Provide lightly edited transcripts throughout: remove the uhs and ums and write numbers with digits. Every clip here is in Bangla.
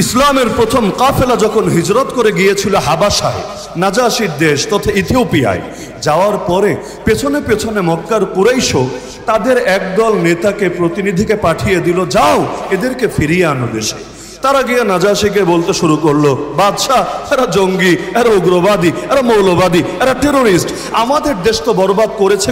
ইসলামের প্রথম কাফেলা যখন হিজরত করে গিয়েছিল হাবাসায়, নাজাশির দেশ তথা ইথিওপিয়ায়, যাওয়ার পরে পেছনে পেছনে মক্কার কুরাইশও তাদের একদল নেতাকে, প্রতিনিধিকে পাঠিয়ে দিল, যাও এদেরকে ফিরিয়ে আনো দেশে। তারা গিয়ে নাজাশিকে বলতে শুরু করলো, বাদশাহ এরা জঙ্গি, এরা উগ্রবাদী, এরা মৌলবাদী, এরা টেরোরিস্ট, আমাদের দেশ তো বরবাদ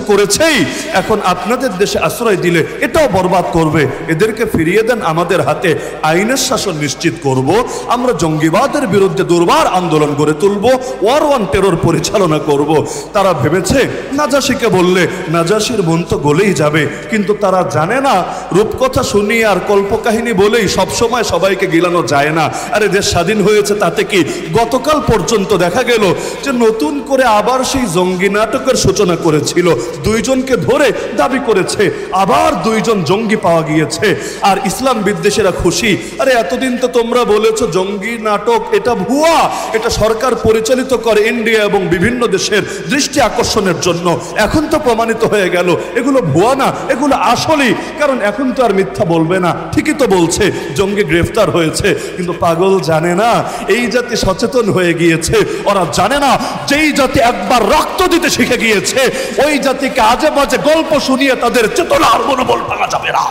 করেছেই, এখন আপনাদের দেশে আশ্রয় দিলে এটাও বরবাদ করবে, এদেরকে ফিরিয়ে দেন, আমাদের হাতে আইনের শাসন নিশ্চিত করব, আমরা জঙ্গিবাদের বিরুদ্ধে দুর্বার আন্দোলন গড়ে তুলব, ওয়ার ওয়ান টেরর পরিচালনা করব। তারা ভেবেছে নাজাশিকে বললে নাজাশির মন তো গলেই যাবে, কিন্তু তারা জানে না রূপকথা শুনিয়ে আর কল্পকাহিনী বলেই সবসময় সবাইকে গিলানো যায় না। আরে দেশ স্বাধীন হয়েছে তাতে কি, গতকাল পর্যন্ত দেখা গেল যে নতুন করে আবার সেই জঙ্গি নাটকের সূচনা করেছিল, দুইজনকে ধরে দাবি করেছে আবার দুইজন জঙ্গি পাওয়া গিয়েছে, আর ইসলাম বিদ্বেষীরা খুশি। আরে এতদিন তো তোমরা বলেছো জঙ্গি নাটক এটা ভুয়া, এটা সরকার পরিচালিত করে ইন্ডিয়া এবং বিভিন্ন দেশের দৃষ্টি আকর্ষণের জন্য, এখন তো প্রমাণিত হয়ে গেল এগুলো ভুয়া না, এগুলো আসলেই, কারণ এখন তো আর মিথ্যা বলবে না, ঠিকই তো বলছে জঙ্গি গ্রেফতার হয়েছে। কিন্তু পাগল জানে না এই জাতি সচেতন হয়ে গিয়েছে, ওরা জানে না যেই জাতি একবার রক্ত দিতে শিখে গিয়েছে ওই জাতিকে আজে বাজে গল্প শুনিয়ে তাদের চেতনা আর মনোবল ভাঙা যাবে না।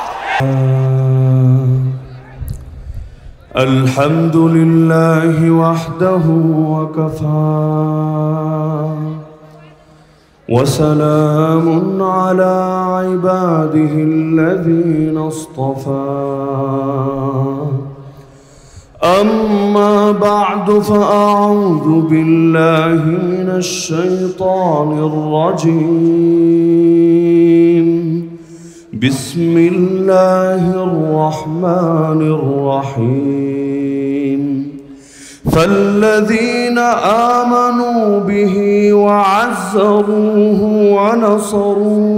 আলহামদুলিল্লাহি ওয়াহদাহু ওয়া কাফা ওয়া সালামুন আলা ইবাদিহিল্লাযীনা ইসতাফা। أما بعد فأعوذ بالله من الشيطان الرجيم. بسم الله الرحمن الرحيم. فالذين آمنوا به وعزروه ونصروه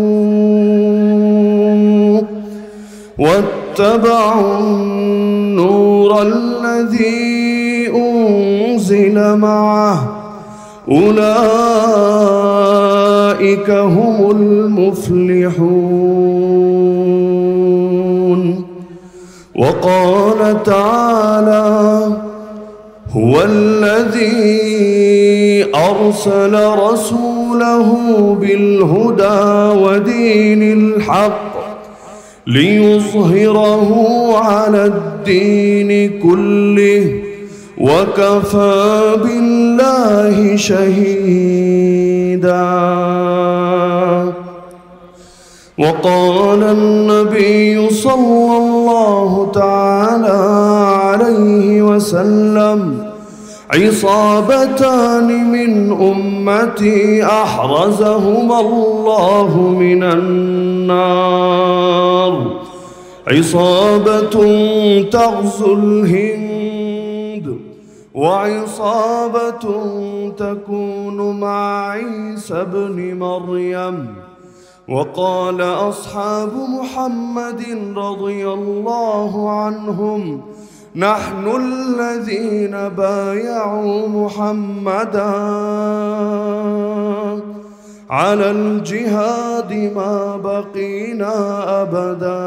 واتبعوا النور الذي أنزل معه أولئك هم المفلحون. وقال تعالى هو الذي أرسل رسوله بالهدى ودين الحق ليظهره على الدين كله وكفى بالله شهيدا. وقال النبي صلى الله تعالى عليه وسلم عصابتان من أمتي أحرزهما الله من النار عصابة تغزو الهند وعصابة تكون مع عيسى ابن مريم. وقال أصحاب محمد رضي الله عنهم نحن الذين بايعوا محمدا على الجهاد ما بقينا أبدا.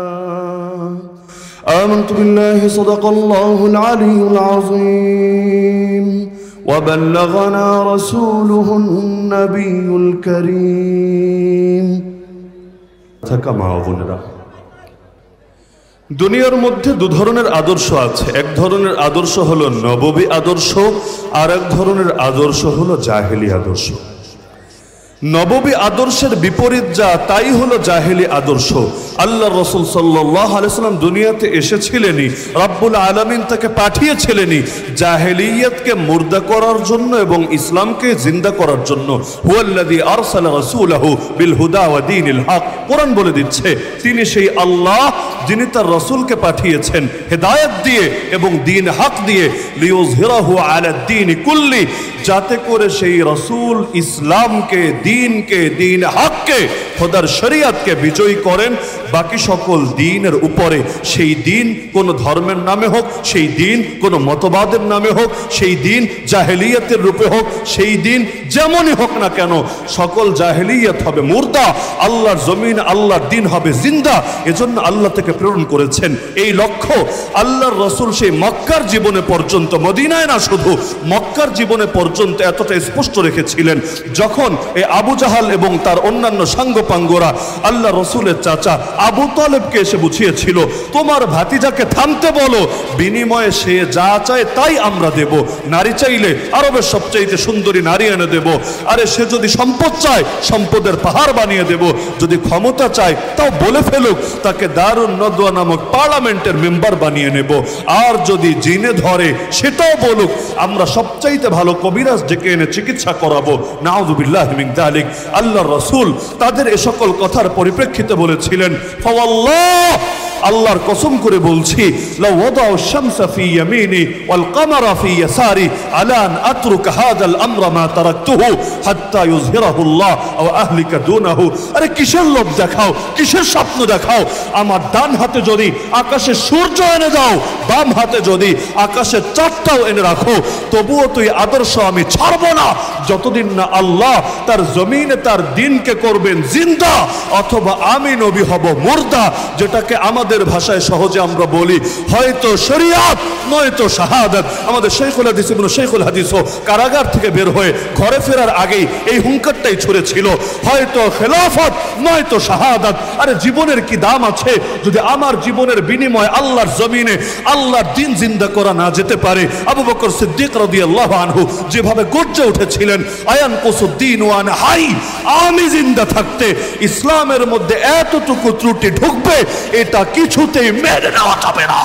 آمنت بالله صدق الله العلي العظيم وبلغنا رسوله النبي الكريم. দুনিয়ার মধ্যে দু ধরনের আদর্শ আছে, এক ধরনের আদর্শ হলো নববী আদর্শ, আর এক ধরনের আদর্শ হলো জাহেলি আদর্শ। নববী আদর্শের বিপরীত যা তাই হলো জাহেলি আদর্শ। আল্লাহ রাসূল সাল্লাল্লাহু আলাইহি ওয়াসাল্লাম দুনিয়াতে এসেছিলেনই, রব্বুল আলামিন তাকে পাঠিয়েছিলেনই জাহেলিয়াতকে মুর্দা করার জন্য এবং ইসলামকে জিন্দা করার জন্য। হুয়াল্লাযী আরসালা রাসূলাহু বিল হুদা ওয়া দীনিল হক। কোরআন বলে দিচ্ছে তিনি সেই আল্লাহ যিনি তার রাসূলকে পাঠিয়েছেন হেদায়েত দিয়ে এবং দ্বীন হক দিয়ে, লিইয়ুযহিরাহু আলা দ্বীনি কুল্লি, যাতে করে সেই রাসূল ইসলামকে, দ্বীনকে, দ্বীন হককে, খোদার শরীয়তকে বিজয়ী করেন বাকি সকল দ্বীনের উপরে। সেই দ্বীন কোনো ধর্মের নামে হোক, সেই দ্বীন কোনো মতবাদের নামে হোক, সেই দ্বীন জাহেলিয়াতের রূপে হোক, সেই দ্বীন যেমনই হোক না কেন, সকল জাহেলিয়াত হবে মুর্দা, আল্লাহর জমিন আল্লাহর দ্বীন হবে জিন্দা। এজন্য আল্লাহ থেকে প্রেরণ করেছেন। এই লক্ষ্য আল্লাহর রসুল সেই মক্কার জীবনে পর্যন্ত, মদিনায় না শুধু, মক্কার জীবনে পর্যন্ত এতটা স্পষ্ট রেখেছিলেন। যখন এই আবু জাহাল এবং তার অন্যান্য সাঙ্গপাঙ্গরা আল্লাহ রসুলের চাচা আবু তালেবকে এসে বুঝিয়েছিল, তোমার ভাতিজাকে থামতে বলো, বিনিময়ে সে যা চায় তাই আমরা দেব। নারী চাইলে আরবের সবচাইতে সুন্দরী নারী এনে দেব, আরে সে যদি সম্পদ চায় সম্পদের পাহাড় বানিয়ে দেব, যদি ক্ষমতা চায় তাও বলে ফেলুক, তাকে দারুন নদওয়া নামক পার্লামেন্টের মেম্বার বানিয়ে নেব। আর যদি জিনে ধরে সেটাও বলুক, আমরা সবচাইতে ভালো কবিরাজ ডেকে এনে চিকিৎসা করাবো। নাউযুবিল্লাহি মিন যালিক। আল্লাহর রাসূল তাদের এ সকল কথার পরিপ্রেক্ষিতে বলেছিলেন, ফাওয়াল্লাহ, আল্লাহর কসম করে বলছি, লাউ ওয়াদাউ শামসা ফি ইয়ামিনি ওয়াল কামারা ফি ইয়াসারি আলা আন আতরুকা হাযাল আমরা মা তারাকতুহু হাত্তা ইউযহিরাহুল্লাহ আও আহলিকা দুনাহু। আরে কিসের লোভ দেখাও, কিসের স্বপ্ন দেখাও? আমার ডান হাতে যদি আকাশে সূর্য এনে দাও, বাম হাতে যদি আকাশের চাঁদটাও এনে রাখো, তবুও তুই আদর্শ আমি ছাড়ব না, যতদিন না আল্লাহ তার জমিনে তার দ্বীনকে করবেন জিন্দা, অথবা আমি নবী হব মুর্দা। যেটাকে আমাদের ভাষায় সহজে আমরা বলি হয়তো শরিয়াত নয়তো শাহাদাত। আমাদের শেখুল হাদিস ইবনে শেখুল হাদিসও কারাগার থেকে বের হয়ে ঘরে ফেরার আগেই এই হুঙ্কারটাই ছুড়েছিল, হয়তো খেলাফত নয়তো শাহাদাত। আরে জীবনের কি দাম আছে যদি আমার জীবনের বিনিময়ে আল্লাহর জমিনে আল্লাহর দ্বীন জিন্দা করা না যেতে পারে? আবু বকর সিদ্দিক রাদিয়াল্লাহু আনহু যেভাবে গর্জে উঠেছিলেন, আয়ান কুসুদ্দিন ওয়ান হাই, আমি জিন্দা থাকতে ইসলামের মধ্যে এতটুকু ত্রুটি ঢুকবে এটা কিছুতেই মেনে নেওয়া যাবে না।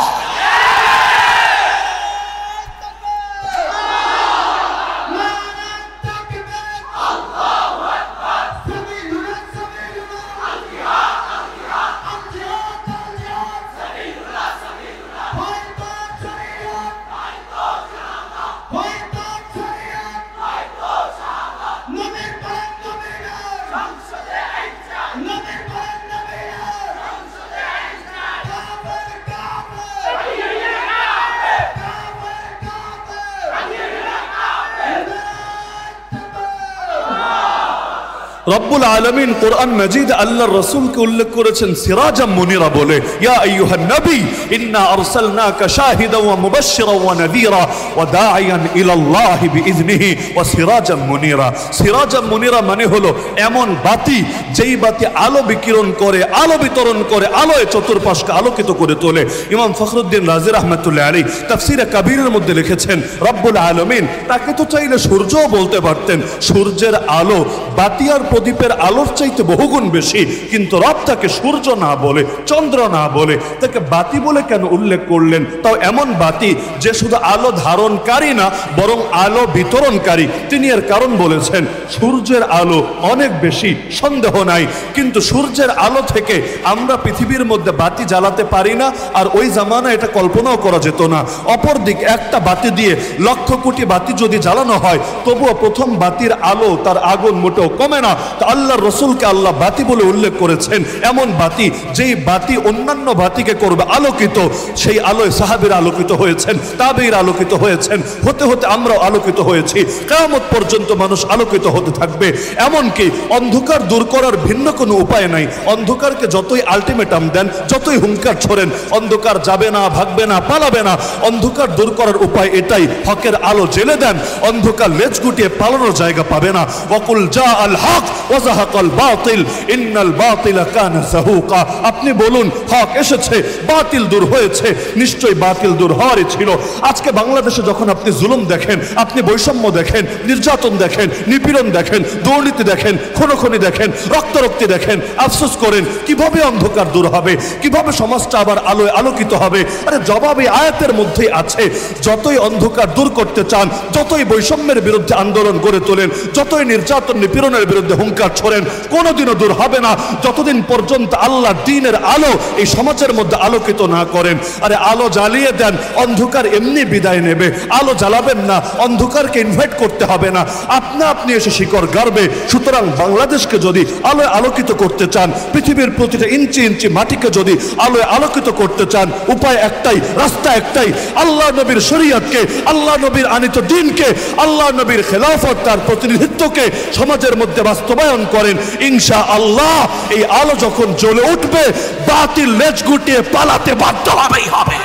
রব্বুল আলামিন কোরআন মাজিদ আল্লাহর রাসূলকে উল্লেখ করেছেন সিরাজাম মুনিরা বলে, ইয়া আইয়ুহান নবী ইন্না আরসালনাকা শাহিদান ওয়া মুবাশশিরান ওয়া নাযীরা ওয়া দাঈয়ান ইলাল্লাহি বিইذনিহি ওয়া সিরাজাম মুনিরা। সিরাজাম মুনিরা মানে হলো এমন বাতি যেই বাতি আলো বিকিরণ করে, আলো বিতরণ করে, আলোয় চতুর্পাশকে আলোকিত করে তোলে। ইমাম ফখরুদ্দিন রাজি রাহমাতুল্লাহ আলাইহি তাফসীরে কাবীরের মধ্যে লিখেছেন, রব্বুল আলামিন তাকে তো চাইলে সূর্যও বলতে পারতেন, সূর্যের আলো বাতি আর প্রদীপের আলোর চাইতে বহুগুণ বেশি, কিন্তু রব তাকে সূর্য না বলে, চন্দ্র না বলে, তাকে বাতি বলে কেন উল্লেখ করলেন? তাও এমন বাতি যে শুধু আলো ধারণকারী না বরং আলো বিতরণকারী। তিনি এর কারণ বলেছেন, সূর্যের আলো অনেক বেশি, সন্দেহ নাই, কিন্তু সূর্যের আলো থেকে আমরা পৃথিবীর মধ্যে বাতি জ্বালাতে পারি না, আর ওই জামানা এটা কল্পনাও করা যেত না। অপরদিক একটা বাতি দিয়ে লক্ষ কোটি বাতি যদি জ্বালানো হয়, তবুও প্রথম বাতির আলো তার আগুন মোটেও কমে না। তা আল্লাহর রাসূলকে আল্লাহ বাতি বলে উল্লেখ করেছেন, এমন বাতি যেই বাতি অন্যান্য বাতিকে করবে আলোকিত। সেই আলোয় সাহাবীরা আলোকিত হয়েছেন, তাবেঈরা আলোকিত হয়েছেন, হতে হতে আমরাও আলোকিত হয়েছি। কিয়ামত পর্যন্ত মানুষ আলোকিত হতে থাকবে। এমনকি অন্ধকার দূর করার ভিন্ন কোনো উপায় নাই। অন্ধকারকে যতই আলটিমেটাম দেন, যতই হুঙ্কার ছোড়েন, অন্ধকার যাবে না, ভাগবে না, পালাবে না। অন্ধকার দূর করার উপায় এটাই, হকের আলো জ্বেলে দেন, অন্ধকার লেজ গুটিয়ে পালানোর জায়গা পাবে না। ওয়াকুল জা আল হক ওয়া যাহাকাল বাতিল ইন্নাল বাতিলা কানা যাহুকা। আপনি বলুন হক এসেছে, বাতিল দূর হয়েছে, নিশ্চয়ই বাতিল দূর হওয়ারই ছিল। আজকে বাংলাদেশে যখন আপনি জুলুম দেখেন, আপনি বৈষম্য দেখেন, নির্যাতন দেখেন, নিপীড়ন দেখেন, দুর্নীতি দেখেন, খুনোখুনি দেখেন, রক্তারক্তি দেখেন, আফসোস করেন কিভাবে অন্ধকার দূর হবে, কিভাবে সমাজটা আবার আলোয় আলোকিত হবে। আরে জবাব এই আয়াতের মধ্যেই আছে। যতই অন্ধকার দূর করতে চান, যতই বৈষম্যের বিরুদ্ধে আন্দোলন গড়ে তোলেন, যতই নির্যাতন নিপীড়নের বিরুদ্ধে হুঙ্কার ছোড়েন, কোনোদিনও দূর হবে না যতদিন পর্যন্ত আল্লাহ দ্বীনের আলো এই সমাজের মধ্যে আলোকিত না করেন। আরে আলো জ্বালিয়ে দেন, অন্ধকার এমনি বিদায় নেবে। আলো জ্বালাবেন না, অন্ধকারকে ইনভাইট করতে হবে না, আপনি এসে শিকড় গাড়বে। সুতরাং বাংলাদেশকে যদি আলোয় আলোকিত করতে চান, পৃথিবীর প্রতিটা ইঞ্চি ইঞ্চি মাটিকে যদি আলোয় আলোকিত করতে চান, উপায় একটাই, রাস্তা একটাই, আল্লাহ নবীর শরীয়তকে, আল্লাহ নবীর আনিত দ্বীনকে, আল্লাহ নবীর খেলাফত, তার প্রতিনিধিত্বকে সমাজের মধ্যে বাস্তবায়ন করেন। ইনশাআল্লাহ এই আলো যখন জ্বলে উঠবে, বাতিল লেজ গুটিয়ে পালাতে বাধ্য হবেই হবে।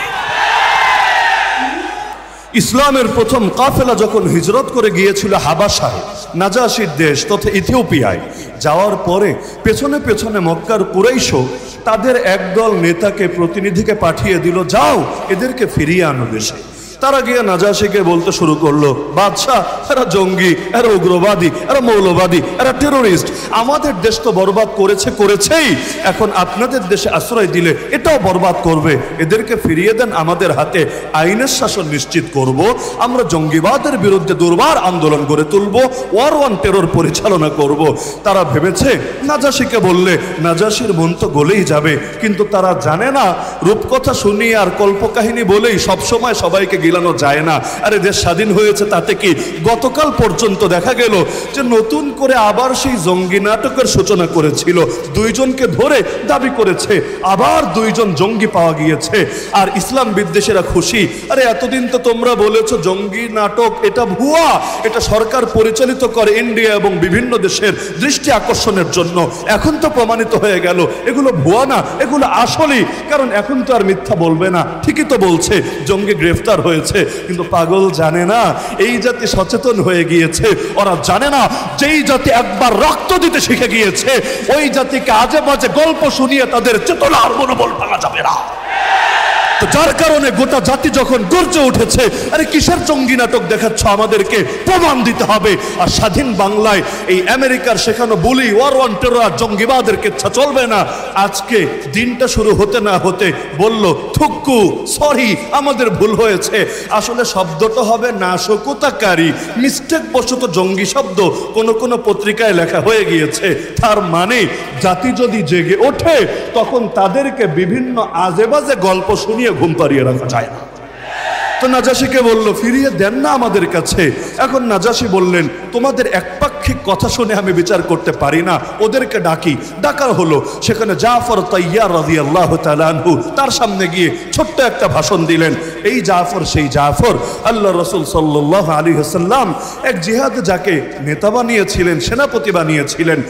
ইসলামের প্রথম কাফেলা যখন হিজরত করে গিয়েছিল হাবাসায়, নাজাশির দেশ তথা ইথিওপিয়ায়, যাওয়ার পরে পেছনে পেছনে মক্কার কুরাইশও তাদের একদল নেতাকে, প্রতিনিধিকে পাঠিয়ে দিল, যাও এদেরকে ফিরিয়ে আনো দেশে। তারা গিয়ে নাজাশিকে বলতে শুরু করলো, বাদশাহ এরা জঙ্গি, এরা উগ্রবাদী, এরা মৌলবাদী, এরা টেরোরিস্ট, আমাদের দেশ তো বরবাদ করেছেই, এখন আপনাদের দেশে আশ্রয় দিলে এটাও বরবাদ করবে, এদেরকে ফিরিয়ে দেন, আমাদের হাতে আইনের শাসন নিশ্চিত করব, আমরা জঙ্গিবাদের বিরুদ্ধে দুর্বার আন্দোলন গড়ে তুলব, ওয়ার ওয়ান টেরর পরিচালনা করব। তারা ভেবেছে নাজাশিকে বললে নাজাশির মন তো গলেই যাবে, কিন্তু তারা জানে না রূপকথা শুনিয়ে আর কল্পকাহিনী বলেই সবসময় সবাইকে গিলানো যায় না। আরে দেশ স্বাধীন হয়েছে তাতে কি, গতকাল পর্যন্ত দেখা গেল যে নতুন করে আবার সেই জঙ্গি নাটকের সূচনা করেছিল, দুইজনকে ধরে দাবি করেছে আবার দুইজন জঙ্গি পাওয়া গিয়েছে, আর ইসলাম বিদ্বেষীরা খুশি। আরে এতদিন তো তোমরা বলেছো জঙ্গি নাটক এটা ভুয়া, এটা সরকার পরিচালিত করে ইন্ডিয়া এবং বিভিন্ন দেশের দৃষ্টি আকর্ষণের জন্য, এখন তো প্রমাণিত হয়ে গেল এগুলো ভুয়া না, এগুলো আসলেই, কারণ এখন তো আর মিথ্যা বলবে না, ঠিকই তো বলছে, জঙ্গি গ্রেফতার হয়েছে। কিন্তু পাগল জানে না এই জাতি সচেতন হয়ে গিয়েছে, ওরা জানে না যেই জাতি একবার রক্ত দিতে শিখে গিয়েছে ওই জাতিকে আজে বাজে গল্প শুনিয়ে তাদের চেতনা আর মনোবল ভাঙা যাবে না। তো যার কারণে গোটা জাতি যখন গর্জে উঠেছে, আরে কিসের জঙ্গি নাটক দেখাচ্ছ, আমাদেরকে প্রমাণ দিতে হবে। আর স্বাধীন বাংলায় এই আমেরিকার শেখানো বুলি, ওয়ার ওয়ান টেরর, জঙ্গিবাদের কেচ্ছা চলবে না। আজকে দিনটা শুরু হতে না হতে বলল থুক্কু, সরি আমাদের ভুল হয়েছে, আসলে শব্দটা হবে নাশকতাকারী, মিস্টেক বশত জঙ্গি শব্দ কোনো পত্রিকায় লেখা হয়ে গিয়েছে। তার মানে জাতি যদি জেগে ওঠে তখন তাদেরকে বিভিন্ন আজে বাজে গল্প শুনিয়ে ঘুম পাড়িয়ে রাখা যায় না। তো নাজাশিকে বলল ফিরিয়ে দেন না আমাদের কাছে। এখন নাজাশি বললেন তোমাদের একপাক্ষিক কথা শুনে আমি বিচার করতে পারি না, ওদেরকে ডাকি। ডাকার হলো, সেখানে জাফর তাইয়ার রাদিয়াল্লাহু তাআলা আনহু তার সামনে গিয়ে ছোট্ট একটা ভাষণ দিলেন। এই জাফর সেই জাফর, আল্লাহ রাসূল সাল্লাল্লাহু আলাইহি ওয়াসাল্লাম এক জিহাদে যাকে নেতা বানিয়েছিলেন, সেনাপতি বানিয়েছিলেন,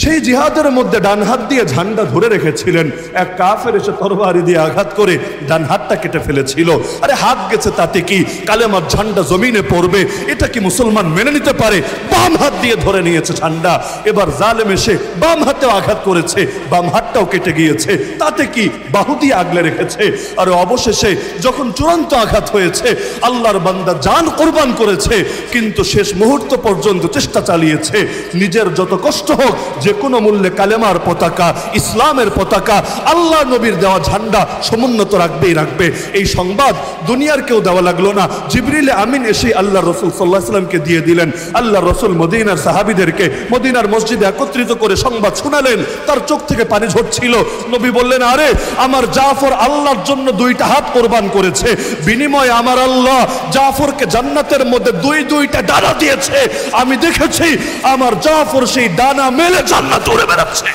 সেই জিহাদের মধ্যে ডান হাত দিয়ে ঝান্ডা ধরে রেখেছিলেন। এক কাফের এসে তরবারি দিয়ে আঘাত করে ডান হাতটা কেটে ফেলেছিল। আরে হাত গেছে তাতে কি, কালেমার ঝান্ডা জমিনে পড়বে, এটা কি মুসলমান মেনে নিতে পারে? বাম হাত দিয়ে ধরে নিয়েছে ঝান্ডা। এবার জালেম এসে বাম হাতেও আঘাত করেছে, বাম হাতটাও কেটে গিয়েছে, তাতে কি, বাহু দিয়ে আগলে রেখেছে। আর অবশেষে যখন চূড়ান্ত আঘাত হয়েছে, আল্লাহর বান্দা জান কোরবান করেছে, কিন্তু শেষ মুহূর্ত পর্যন্ত চেষ্টা চালিয়েছে, নিজের যত কষ্ট হোক যে কোনো মূল্যে কালেমার পতাকা, ইসলামের পতাকা, আল্লাহ নবীর দেওয়া ঝান্ডা সমুন্নত রাখবে। এই সংবাদ দুনিয়ার কেউ দেওয়া লাগলো না, জিবরিল আমিন এসে আল্লাহ রসুল সাল্লাল্লাহু আলাইহি ওয়াসাল্লামকে দিয়ে দিলেন। আল্লাহ রসুল মদিনার সাহাবীদেরকে মদিনার মসজিদে একত্রিত করে সংবাদ শোনালেন। তার চোখ থেকে পানি ঝরছিল। নবী বললেন, আরে আমার জাফর আল্লাহর জন্য দুইটা হাত কোরবান করেছে, বিনিময়ে আমার আল্লাহ জাফরকে জান্নাতের মধ্যে দুইটা ডানা দিয়েছে। আমি দেখেছি আমার জাফর সেই ডানা মেলে জান্নাতে উড়ে বেড়াচ্ছে।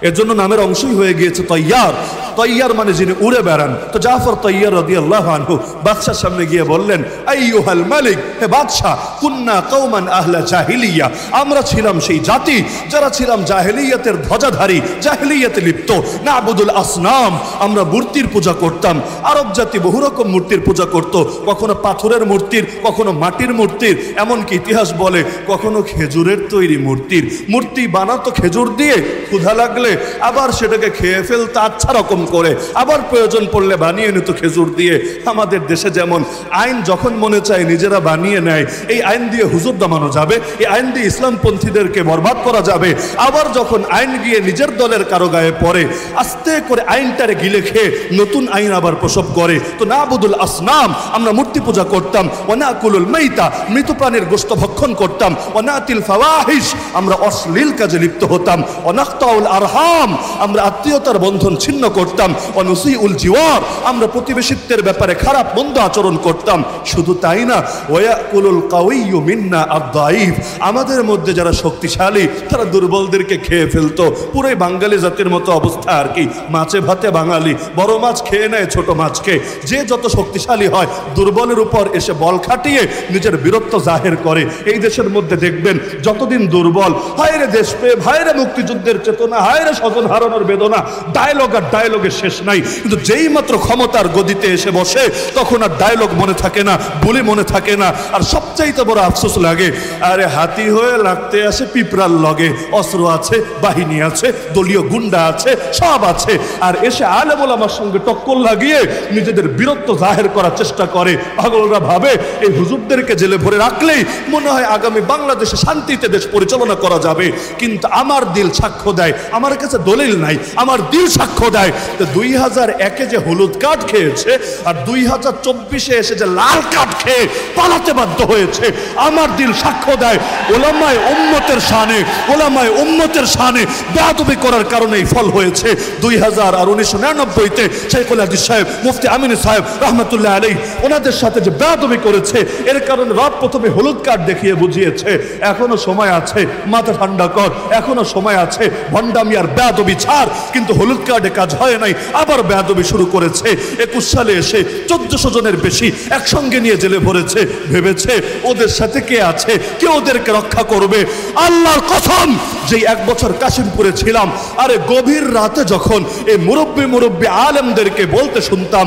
এর জন্য নামের অংশই হয়ে গিয়েছে তৈয়ার। তৈয়ার মানে যিনি উড়ে বেড়ান। তো জাফর তৈয়ার রাদিয়াল্লাহু আনহু বাদশার সামনে গিয়ে বললেন, আইয়ুহাল মালিক, হে বাদশা, কুন্না কওমান আহলা জাহিলিয়া, আমরা ছিলাম সেই জাতি যারা ছিলাম জাহেলিয়াতের ধ্বজাধারী, জাহেলিয়াতে লিপ্ত। নাবুদুল আসনাম, আমরা মূর্তির পূজা করতাম। আরব জাতি বহু রকম মূর্তির পূজা করত, কখনো পাথরের মূর্তির, কখনো মাটির মূর্তির, এমনকি ইতিহাস বলে কখনো খেজুরের তৈরি মূর্তির। মূর্তি বানাতো খেজুর দিয়ে, ক্ষুধা লাগলে আবার সেটাকে খেয়ে ফেলতো, আচ্ছা রকম করে, আবার প্রয়োজন পড়লে বানিয়ে নিত খেজুর দিয়ে। আমাদের দেশে যেমন আইন যখন মনে চায় নিজেরা বানিয়ে নেয়, এই আইন দিয়ে হুজুর দমানো যাবে, এই আইন দিয়ে ইসলামপন্থীদেরকে বরবাদ করা যাবে। আবার যখন আইন গিয়ে নিজের দলের কারো গায়ে পড়ে, আস্তে করে আইনটারে গিলে খেয়ে নতুন আইন আবার প্রসব করে। তো নাবুদুল আসনাম, আমরা মূর্তি পূজা করতাম। ওয়ানাকুলুল মাইতা, মৃত প্রাণীর গোশত ভক্ষণ করতাম। ওয়ানাতিল ফাওয়াহিশ, আমরা অশ্লীল কাজে লিপ্ত হতাম। ওয়ানাকতাউল আরহাম, আমরা আত্মীয়তার বন্ধন ছিন্ন করতাম। ওয়ানুসিউল জিওয়ার, আমরা প্রতিবেশিত্বের ব্যাপারে খারাপ মন্দ আচরণ করতাম। শুধু তাই না, ওয়ায়াকুলুল কাউইয়্যু মিন্না আদ-দাঈফ, আমাদের মধ্যে যারা শক্তিশালী তারা দুর্বলদেরকে খেয়ে ফেলতো। পুরোই বাঙালি জাতির মতো অবস্থা আর কি, মাছে ভাতে বাঙালি, বড় মাছ খেয়ে নেয় ছোট মাছকে। যে যত শক্তিশালী হয় দুর্বলের উপর এসে বল খাটিয়ে নিজের বীরত্ব জাহের করে। এই দেশের মধ্যে দেখবেন যতদিন দুর্বল, হায়রে দেশপ্রেম, হায়রে মুক্তিযুদ্ধের চেতনা, হায়রে স্বজন হারানোর বেদনা, ডায়লগ আর ডায়লগের শেষ নাই। কিন্তু যেই মাত্র ক্ষমতার গদিতে এসে বসে তখন আর ডায়লগ মনে থাকে না, বলি মনে থাকে না। আর সবচাইতে বড় আফসোস লাগে, আরে হাতি হয়ে লাগতে আসে পিঁপড়ার লগে, অস্ত্র আছে, বাহিনী আছে, দলীয় গুন্ডা আছে, সব আছে, আর এসে আলেম ওলামার সঙ্গে টক্কর লাগিয়ে নিজেদের বীরত্ব জাহের করার চেষ্টা করে। পাগলরা ভাবে এই হুজুরদেরকে জেলে ভরে রাখলেই মনে হয় আগামী বাংলাদেশে শান্তিতে দেশ পরিচালনা করা যাবে। কিন্তু আমার দিল সাক্ষ্য দেয়, আমার কাছে দলিল নাই, আমার দিল সাক্ষ্য দেয় 2001-এ যে হলুদ কার্ড খেয়েছে আর 2024-এ এসে যে লাল কার্ড খেয়ে পালাতে বাধ্য হয়েছে, আমার দিল সাক্ষ্য দেয় ওলামায়ে উম্মতের শানে, ওলামায়ে উম্মতের শানে বেয়াদবি করার কারণেই ফল হয়েছে। 2000 আর 1999-তে শেখুল হাদিস সাহেব, মুফতি আমিন সাহেব রহমতুল্লাহ আলাইহি, ওনাদের সাথে যে বেয়াদবি করেছে এর কারণে রব প্রথমে হলুদ কার্ড দেখিয়ে বুঝিয়েছে এখনো সময় আছে, মাথা ঠান্ডা কর, এখনো সময় আছে, ভণ্ডামি আর বেয়াদবি ছাড়। কিন্তু হলুদ কার্ডে কাজ হয় নাই, আবার বেয়াদবি শুরু করেছে। 21 সালে এসে 1400 জনের বেশি একসঙ্গে নিয়ে জেলে ভরেছে। ভেবেছে ওদের সাথে কে আছে, কে ওদেরকে রক্ষা করবে। আল্লাহর কসম, যেই 1 বছর কাশিমপুরে ছিলাম, আরে গভীর রাতে যখন এই মুরব্বী আলেমদেরকে বলতে শুনতাম,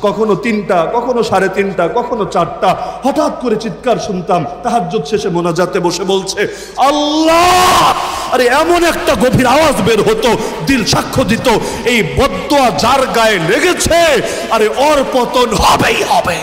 কখনো 3টা, কখনো 3:30, কখনো 4টা, হঠাৎ করে চিৎকার শুনতাম, তাহাজ্জুদ শেষে মোনাজাতে বসে বলছে আল্লাহ। আরে এমন একটা গভীর আওয়াজ বের হতো, দিল সাক্ষ্য দিত এই বদদোয়া যার গায়ে লেগেছে, আরে ওর পতন হবেই হবে।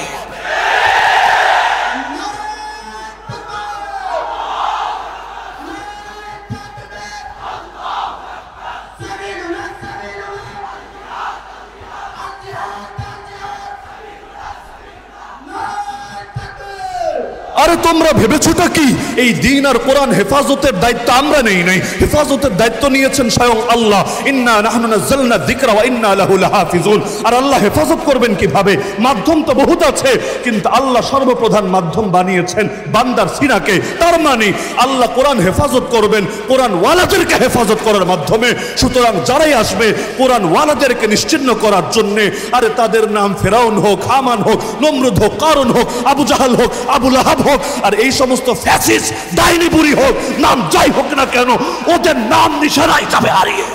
আরে তোমরা ভেবেছোটা কি এই দিন আর কোরআন হেফাজতের দায়িত্ব আমরা নেই নাই? হেফাজতের দায়িত্ব নিয়েছেন স্বয়ং আল্লাহ। ইন্না নাহনু নাযালনা যিকরা ওয়া ইন্না লাহু লাহাফিজুন। আর আল্লাহ হেফাজত করবেন কিভাবে? মাধ্যম তো বহুত আছে, কিন্তু আল্লাহ সর্বপ্রধান মাধ্যম বানিয়েছেন বান্দার সিনাকে। তার মানে আল্লাহ কোরআন হেফাজত করবেন কোরআন ওয়ালাদেরকে হেফাজত করার মাধ্যমে। সুতরাং যারাই আসবে কোরআন ওয়ালাদেরকে নিশ্চিহ্ন করার জন্যে, আরে তাদের নাম ফেরাউন হোক, হামান হোক, নমরুদ হোক, কারুন হোক, আবু জাহাল হোক, আবু লাহাব হোক, আর এই সমস্ত ফ্যাসিস্ট ডাইনি বুড়ি হোক, নাম যাই হোক না কেন, ওদের নাম নিশানাই যাবে হারিয়ে।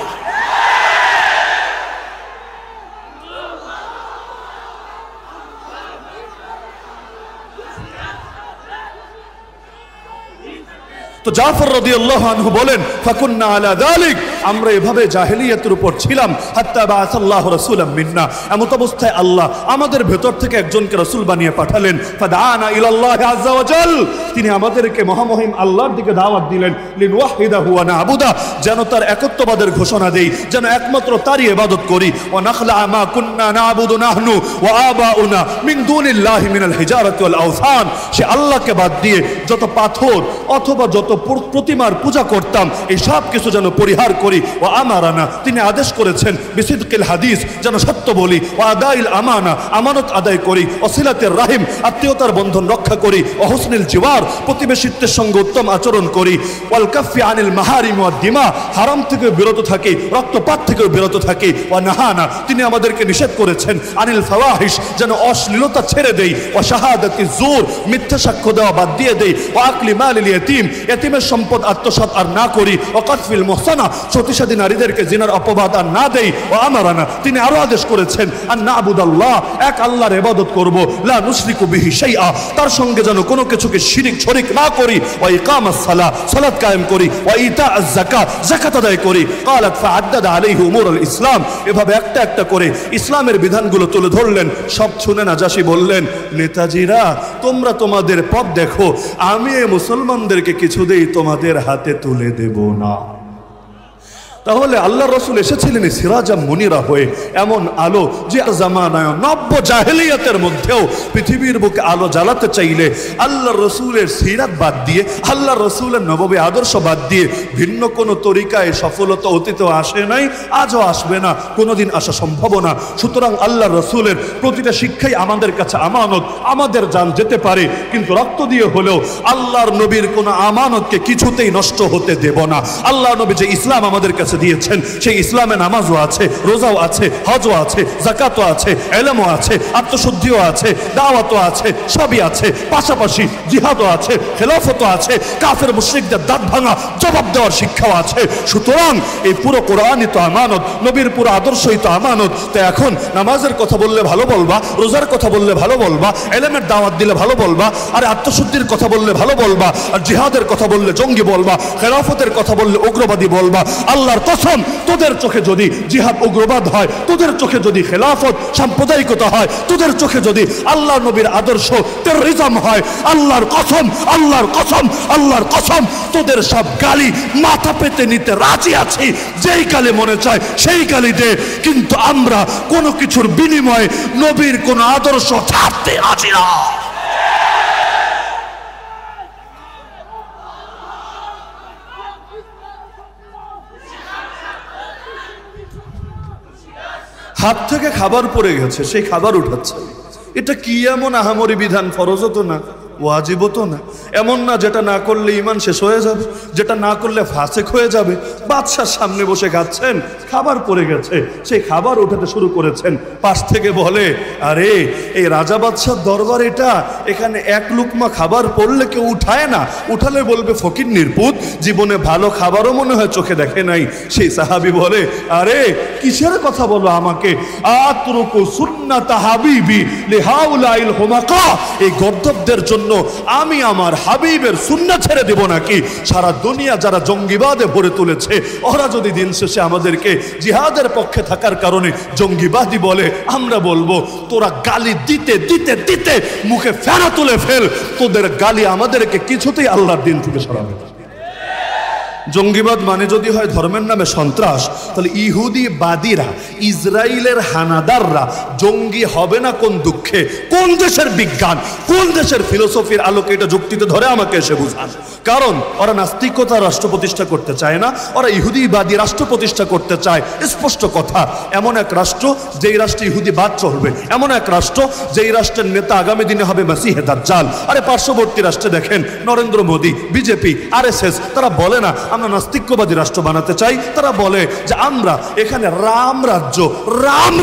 তো জাফর রাদিয়াল্লাহু আনহু বলেন, ফাকুন্না আলা যালিক, আমরা এভাবে জাহেলিয়াতের উপর ছিলাম, হাত্তা বাআসাল্লাহু রাসূলাম মিন্না, এমত অবস্থায় আল্লাহ আমাদের ভেতর থেকে একজনকে রাসূল বানিয়ে পাঠালেন। ফাদাআনা ইলাল্লাহি আযজা ওয়া জাল, তিনি আমাদেরকে মহামহিম আল্লাহর দিকে দাওয়াত দিলেন। লিনওয়াহিদাহু ওয়া না'বুদা, যেন তার একত্ববাদের ঘোষণা দেই, যেন একমাত্র তারই ইবাদত করি। ওয়া নাখলা মা কুন্না না'বুদু নাহনু ওয়া আবাউনা মিন দুনিল্লাহি মিনাল হিজারাতি ওয়াল আওসান, সে আল্লাহকে বাদ দিয়ে যত পাথর অথবা যত প্রতিমার পূজা করতাম এই সব কিছু যেন পরিহার করি। ও আমারানা, তিনি আদেশ করেছেন বিসিদকিল হাদিস, যেন সত্য বলি। ও আদাইল আমানা, আমানত আদায় করি। ও সিলাতের রাহিম, আত্মীয়তার বন্ধন রক্ষা করি। ও হুসনিল জিওয়ার, প্রতিবেশিত্বের সঙ্গে উত্তম আচরণ করি। ওয়াল কাফি আনিল মাহারিম ওয়াদ দিমা, হারাম থেকে বিরত থাকি, রক্তপাত থেকে বিরত থাকি। ও নাহানা, তিনি আমাদেরকে নিষেধ করেছেন আনিল ফাওয়াহিশ, যেন অশ্লীলতা ছেড়ে দেই। ও শাহাদাতি জুর, মিথ্যা সাক্ষ্য দেওয়া বাদ দিয়ে দেই। ও আকলি মালিল ইয়াতীম, এতিমের সম্পদ আত্মসাৎ আর না করি। ও কাতফিল মুহসানা, ছোট প্রতিশোধী নারীদেরকে জিনার অপবাদ আর না দেই ও আমারানা, তিনি আরো আদেশ করেছেন আর না আবুদাল্লাহ, এক আল্লাহর ইবাদত করব, লা নুশরিকু বিহি শাইআ, তার সঙ্গে যেন কোনো কিছুকে শিরিক শরিক না করি, ওয়া ইকামাস সালাহ, সালাত কায়েম করি, ওয়া ইতাআজ যাকাত, যাকাত আদায় করি। ক্বালাত ফাআদ্দাদা আলাইহি উমুরুল ইসলাম, এভাবে একটা একটা করে ইসলামের বিধানগুলো তুলে ধরলেন। সব শুনে নাজাশী বললেন, নেতাজিরা তোমরা তোমাদের পথ দেখো, আমি এই মুসলমানদেরকে কিছুতেই তোমাদের হাতে তুলে দেব না। তাহলে আল্লাহ রসুল এসেছিলেন সিরাজা মুনিরা হয়ে, এমন আলো যে জামানায় নব্য জাহেলিয়াতের মধ্যেও পৃথিবীর বুকে আলো জ্বালাতে চাইলে আল্লাহ রসুলের সিরাত বাদ দিয়ে, আল্লাহ রসুলের নববী আদর্শ বাদ দিয়ে ভিন্ন কোনো তরিকায় সফলতা অতীতেও আসে নাই, আজও আসবে না, কোনোদিন আসা সম্ভব না। সুতরাং আল্লাহ রসুলের প্রতিটা শিক্ষাই আমাদের কাছে আমানত। আমাদের জান যেতে পারে, কিন্তু রক্ত দিয়ে হলেও আল্লাহর নবীর কোনো আমানতকে কিছুতেই নষ্ট হতে দেব না। আল্লাহ নবী যে ইসলাম আমাদের কাছে দিয়েছেন, সেই ইসলামে নামাজও আছে, রোজাও আছে, হজও আছে, যাকাতও আছে, ইলমও আছে, আত্মশুদ্ধিও আছে, দাওয়াতও আছে, সবই আছে। পাশাপাশি জিহাদও আছে, খেলাফতও আছে, কাফের মুশরিকদের দাঁত ভাঙা জবাব দেওয়ার শিক্ষাও আছে। সুতরাং এই পুরো কোরআনই তো আমানত, নবীর পুরো আদর্শই তো আমানত। তো এখন নামাজের কথা বললে ভালো বলবা, রোজার কথা বললে ভালো বলবা, ইলমের দাওয়াত দিলে ভালো বলবা, আর আত্মশুদ্ধির কথা বললে ভালো বলবা, আর জিহাদের কথা বললে জঙ্গি বলবা, খেলাফতের কথা বললে উগ্রবাদী বলবা। আল্লাহর কসম, তোদের চোখে যদি জিহাদ উগ্রবাদ হয়, তোদের চোখে যদি খেলাফত সাম্প্রদায়িকতা হয়, তোদের চোখে যদি আল্লাহ নবীর আদর্শ টেররিজম হয়, আল্লাহর কসম, আল্লাহর কসম, আল্লাহর কসম, তোদের সব গালি মাথা পেতে নিতে রাজি আছি। যেই গালি মনে চায় সেই গালি দে, কিন্তু আমরা কোনো কিছুর বিনিময়ে নবীর কোন আদর্শ ছাড়তে রাজি না। হাত থেকে খাবার পড়ে গেছে, সেই খাবার উঠাচ্ছে। এটা কি এমন আহামরি বিধান? ফরজও তো না, ওয়াজিবও তো না, এমন না যেটা না করলে ঈমান শেষ হয়ে যাবে, যেটা না করলে ফাসেক হয়ে যাবে। বাদশার সামনে বসে খাচ্ছেন, খাবার পড়ে গেছে, সেই খাবার উঠাতে শুরু করেছেন। পাশ থেকে বলে, আরে এই রাজা বাদশার দরবার এটা, এখানে এক লুকমা খাবার পড়লে কেউ উঠায় না, উঠালে বলবে ফকির নির্পুত, জীবনে ভালো খাবারও মনে হয় চোখে দেখে নাই। সেই সাহাবী বলে, আরে কিসের কথা বলো আমাকে? আতরুকু সুন্নাতা হাবিবি লিহাউলাইল হুমাকা, এই গর্দবদের জন্য আমি আমার হাবিবের সুন্নাত ছেড়ে দেব নাকি? সারা দুনিয়া যারা জঙ্গিবাদে ভরে তুলেছে, ওরা যদি দিন শেষে আমাদেরকে জিহাদের পক্ষে থাকার কারণে জঙ্গিবাদী বলে, আমরা বলবো তোরা গালি দিতে দিতে দিতে মুখে ফেনা তুলে ফেল, তোদের গালি আমাদেরকে কিছুতেই আল্লাহর দিন থেকে সরাবে। জঙ্গিবাদ মানে যদি হয় ধর্মের নামে সন্ত্রাস, তাহলে ইহুদিবাদীরা, ইসরায়েলের হানাদাররা জঙ্গি হবে না কোন দুঃখে? কোন দেশের বিজ্ঞান, কোন দেশের ফিলোসফির আলোকে এটা যুক্তিতে ধরে আমাকে এসে বুঝান। কারণ ওরা নাস্তিকতা রাষ্ট্র প্রতিষ্ঠা করতে চায় না, ওরা ইহুদিবাদী রাষ্ট্র প্রতিষ্ঠা করতে চায়। স্পষ্ট কথা, এমন এক রাষ্ট্র যেই রাষ্ট্রে ইহুদিবাদ চলবে, এমন এক রাষ্ট্র যেই রাষ্ট্রের নেতা আগামী দিনে হবে মাসিহে দাজ্জাল। আরে পার্শ্ববর্তী রাষ্ট্রে দেখেন নরেন্দ্র মোদী, বিজেপি, আরএসএস, তারা বলে না আমরা নাস্তিকবাদী রাষ্ট্র বানাতে চাই, তারা বলে যে আমরা এখানে রাম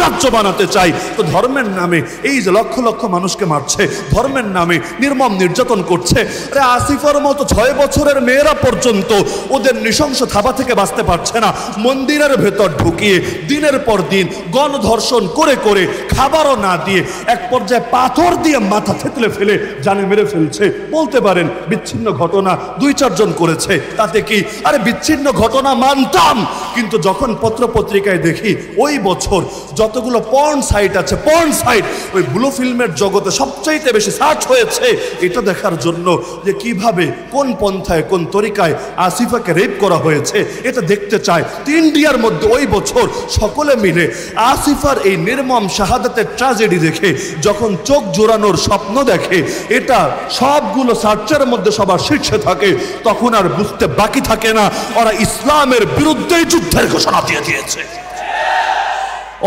রাজ্য বানাতে চাই। তো ধর্মের নামে এই যে লক্ষ লক্ষ মানুষকে মারছে, ধর্মের নামে নির্মম নির্যাতন করছে। আরে আসিফার মতো 6 বছরের মেয়েরা পর্যন্ত ওদের নৃশংস থাবা থেকে বাঁচতে পারছে না, মন্দিরের ভেতর ঢুকিয়ে দিনের পর দিন গণধর্ষণ করে করে, খাবারও না দিয়ে, এক পর্যায়ে পাথর দিয়ে মাথা থেতলে ফেলে জানে মেরে ফেলছে। বলতে পারেন বিচ্ছিন্ন ঘটনা 2-4 জন করেছে, তাতে কি? আরে বিচ্ছিন্ন ঘটনা মানতাম, কিন্তু যখন পত্র পত্রিকায় দেখি ওই বছর যতগুলো পর্ন সাইট আছে, পর্ন সাইট ওই ব্লু ফিল্মের জগতে সবচাইতে বেশি সার্চ হয়েছে, এটা দেখার জন্য যে কিভাবে, কোন পন্থায়, কোন তরিকায় আসিফাকে রেপ করা হয়েছে, এটা দেখতে চায়। ইন্ডিয়ার মধ্যে ওই বছর সকলে মিলে আসিফার এই নির্মম শাহাদাতের ট্র্যাজেডি দেখে যখন চোখ জোড়ানোর স্বপ্ন দেখে, এটা সবগুলো সার্চের মধ্যে সবার শীর্ষে থাকে, তখন আর বুঝতে বাকি থাকে না ওরা ইসলামের বিরুদ্ধে যুদ্ধের ঘোষণা দিয়ে দিয়েছে।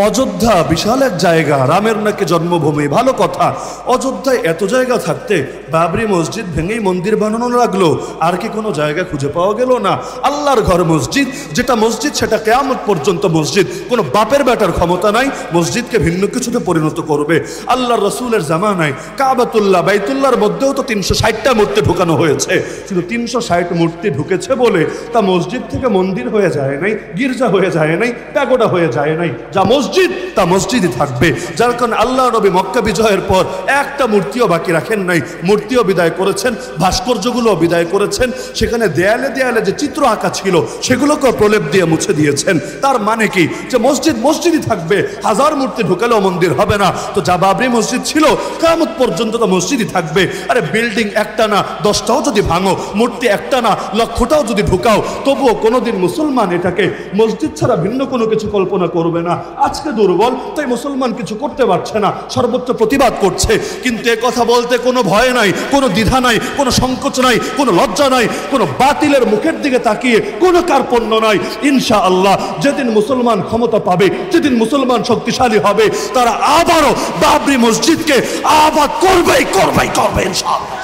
অযোধ্যা বিশাল এক জায়গা, রামের নাকি জন্মভূমি, ভালো কথা। অযোধ্যায় এত জায়গা থাকতে বাবরি মসজিদ ভেঙেই মন্দির বানানো লাগলো। আর কি কোনো জায়গা খুঁজে পাওয়া গেল না? আল্লাহর ঘর মসজিদ, যেটা মসজিদ সেটা কিয়ামত পর্যন্ত মসজিদ। কোনো বাপের বেটার ক্ষমতা নাই মসজিদকে ভিন্ন কিছুতে পরিণত করবে। আল্লাহর রসুলের জামানায় কাবাতুল্লাহ বাইতুল্লাহর মধ্যেও তো 360টা মূর্তি ঢুকানো হয়েছে। শুধু 360 মূর্তি ঢুকেছে বলে তা মসজিদ থেকে মন্দির হয়ে যায় নাই, গির্জা হয়ে যায় নাই, প্যাগোডা হয়ে যায় নাই। যা মসজিদ তা মসজিদই থাকবে। যার কারণে আল্লাহ নবী মক্কা বিজয়ের পর একটা মূর্তিও বাকি রাখেন নাই। মূর্তিও বিদায় করেছেন, ভাস্কর্যগুলো বিদায় করেছেন। সেখানে দেয়ালে দেয়ালে যে চিত্র আঁকা ছিল সেগুলোকে প্রলেপ দিয়ে মুছে দিয়েছেন। তার মানে কি যে মসজিদ মসজিদই থাকবে, হাজার মূর্তি ঢুকালেও মন্দির হবে না। তো যা বাবরি মসজিদ ছিল কিয়ামত পর্যন্ত তো মসজিদই থাকবে। আরে বিল্ডিং একটা না 10টাও যদি ভাঙো, মূর্তি একটা না 1,00,000টাও যদি ঢুকাও, তবুও কোনোদিন মুসলমান এটাকে মসজিদ ছাড়া ভিন্ন কোনো কিছু কল্পনা করবে না। আজকে দুর্বল তাই মুসলমান কিছু করতে পারছে না, সর্বোচ্চ প্রতিবাদ করছে। কিন্তু এ কথা বলতে কোনো ভয় নাই, কোনো দ্বিধা নাই, কোনো সংকোচ নাই, কোনো লজ্জা নাই, কোনো বাতিলের মুখের দিকে তাকিয়ে কোনো কার্পণ্য নাই। ইনশাআল্লাহ যেদিন মুসলমান ক্ষমতা পাবে, যেদিন মুসলমান শক্তিশালী হবে, তারা আবারও বাবরি মসজিদকে আবাদ করবেই করবেই করবে ইনশাআল্লাহ।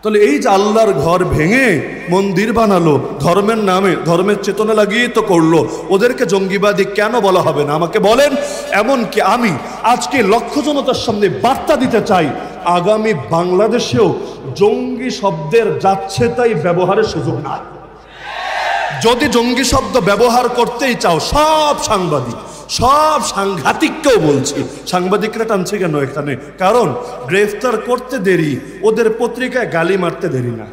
তাহলে এই যে আল্লাহর ঘর ভেঙে মন্দির বানালো, ধর্মের নামে, ধর্মের চেতনা লাগিয়ে তো করলো, ওদেরকে জঙ্গিবাদী কেন বলা হবে না আমাকে বলেন? এমনকি আমি আজকে লক্ষ জনতার সামনে বার্তা দিতে চাই, আগামী বাংলাদেশেও জঙ্গি শব্দের যাচ্ছে তাই ব্যবহারের সুযোগ নাই। যদি জঙ্গি শব্দ ব্যবহার করতেই চাও, সব সাংবাদিক, সব সাংঘাতিককেও বলছি, সাংবাদিকরা টানছে কেন এখানে? কারণ গ্রেফতার করতে দেরি, ওদের পত্রিকায় গালি মারতে দেরি না।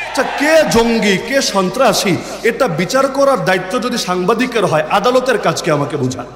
আচ্ছা, কে জঙ্গি কে সন্ত্রাসী এটা বিচার করার দায়িত্ব যদি সাংবাদিকের হয়, আদালতের কাজকে আমাকে বুঝান।